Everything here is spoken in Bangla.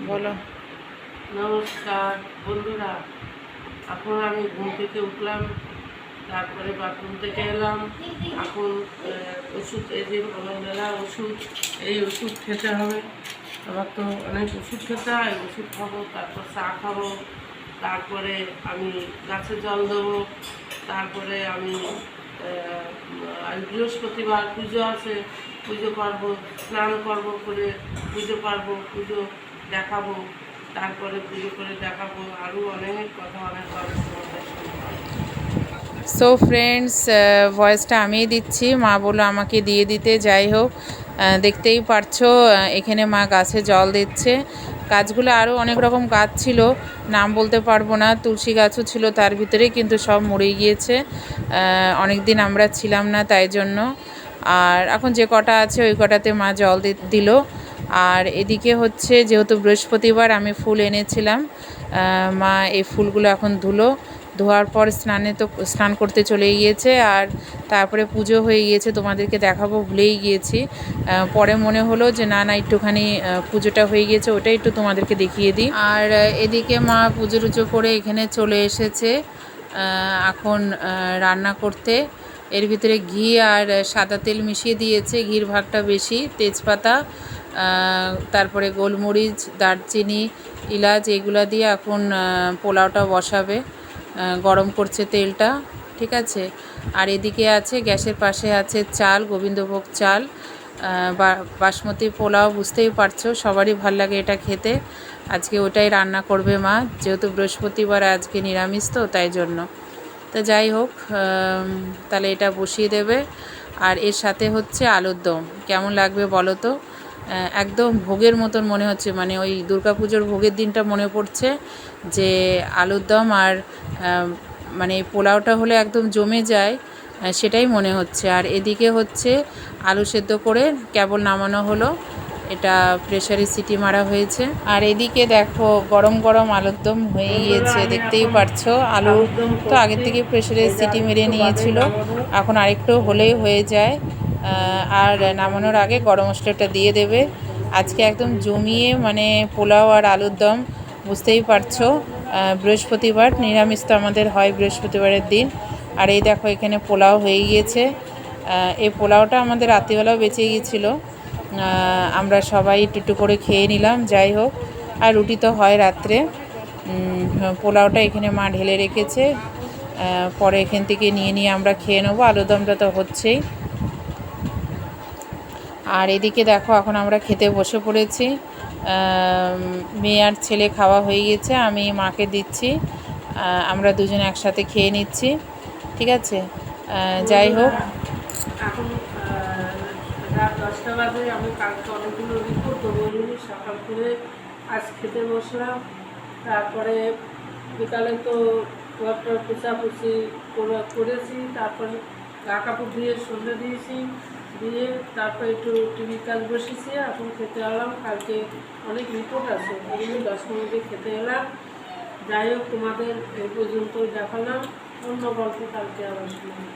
বলো। নমস্কার বন্ধুরা, এখন আমি ঘুম থেকে উঠলাম, তারপরে বাথরুম থেকে এলাম। এখন ওষুধ, এই যে সকালবেলা ওষুধ, এই ওষুধ খেতে হবে। আমার তো অনেক ওষুধ খেতে হয়, ওষুধ খাবো, তারপর চা খাবো, তারপরে আমি গাছে জল দেবো, তারপরে আমি আজ বৃহস্পতিবার পুজো আছে, পুজো করবো, স্নান করবো, করে পুজো করবো, পুজো দেখাবো, তারপরে পুজো করে দেখাবো, আরও অনেক কথা, অনেক গল্প তোমাদের শুনবো। সো ফ্রেন্ডস, ভয়েসটা আমিই দিচ্ছি, মা বললো আমাকে দিয়ে দিতে। যাই হোক, দেখতেই পারছো এখানে মা গাছে জল দিচ্ছে। গাছগুলো আরও অনেক রকম গাছ ছিল, নাম বলতে পারবো না। তুলসী গাছও ছিল তার ভিতরে, কিন্তু সব মরে গিয়েছে, অনেক দিন আমরা ছিলাম না তাই জন্য। আর এখন যে কটা আছে ওই কটাতে মা জল দিল। আর এদিকে হচ্ছে যেহেতু বৃহস্পতিবার, আমি ফুল এনেছিলাম, মা এই ফুলগুলো এখন ধোয়ার পর স্নান করতে চলে গিয়েছে। আর তারপরে পুজো হয়ে গিয়েছে, তোমাদেরকে দেখাবো ভুলেই গিয়েছি। পরে মনে হলো যে না একটুখানি পুজোটা হয়ে গিয়েছে, ওটাই একটু তোমাদেরকে দেখিয়ে দিই। আর এদিকে মা পুজো টুজো করে এখানে চলে এসেছে এখন রান্না করতে। এর ভিতরে ঘি আর সাদা তেল মিশিয়ে দিয়েছে, ঘির ভাগটা বেশি। তেজপাতা, তারপরে গোলমরিচ, দারচিনি, এলাচ, এগুলো দিয়ে এখন পোলাওটা বসাবে। গরম করছে তেলটা, ঠিক আছে। আর এদিকে আছে, গ্যাসের পাশে আছে চাল, গোবিন্দভোগ চাল, বাসমতি পোলাও। বুঝতেই পারছো সবারই ভাল লাগে এটা খেতে। আজকে ওটাই রান্না করবে মা, যেহেতু বৃহস্পতিবার আজকে নিরামিষ তো তাই জন্য। তো যাই হোক, তাহলে এটা বসিয়ে দেবে। আর এর সাথে হচ্ছে আলুর দম। কেমন লাগবে বলো তো? একদম ভোগের মতন মনে হচ্ছে, মানে ওই দুর্গাপুজোর ভোগের দিনটা মনে পড়ছে, যে আলুর দম আর মানে পোলাওটা হলে একদম জমে যায়, সেটাই মনে হচ্ছে। আর এদিকে হচ্ছে আলু সেদ্ধ করে কেবল নামানো হলো, এটা প্রেসারে সিটি মারা হয়েছে। আর এদিকে দেখো গরম গরম আলুর দম হয়ে গিয়েছে, দেখতেই পারছো। আলু তো আগে থেকে প্রেসারে সিটি মেরে নিয়েছিল, এখন আরেকটু হলেই হয়ে যায়। আর নামানোর আগে গরম মশলাটা দিয়ে দেবে। আজকে একদম জমিয়ে, মানে পোলাও আর আলুর দম, বুঝতেই পারছো। বৃহস্পতিবার নিরামিষ তো আমাদের হয় বৃহস্পতিবারের দিন। আর এই দেখো এখানে পোলাও হয়ে গিয়েছে। এই পোলাওটা আমাদের রাত্রিবেলাও বেঁচে গিয়েছিলো, আমরা সবাই একটু করে খেয়ে নিলাম। যাই হোক, আর রুটি তো হয় রাত্রে। পোলাওটা এখানে মা ঢেলে রেখেছে, পরে এখান থেকে নিয়ে আমরা খেয়ে নেবো। আলুদমটা তো হচ্ছেই। আর এদিকে দেখো এখন আমরা খেতে বসে পড়েছি। মেয়ে আর ছেলে খাওয়া হয়ে গেছে, আমি মাকে দিচ্ছি, আমরা দুজনে একসাথে খেয়ে নিচ্ছি, ঠিক আছে। যাই হোক, এখন রাত 10টা বাজে। আমি কালকে অনেকগুলো রিপোর্ট দেবো, সকাল করে আজ খেতে বসলাম। তারপরে বিকালে তো ঘরটা পোছাপুছি করেছি, তারপরে গা কাপড় দিয়ে সন্ধে দিয়েছি, দিয়ে তারপর একটু টিভি কাজ বসেছি, এখন খেতে এলাম। কালকে অনেক রিপোর্ট আছে, ওই জন্য 10 মিনিটে খেতে এলাম। যাই হোক, তোমাদের এই পর্যন্ত দেখালাম, অন্য গল্প কালকে আবার শুনলাম।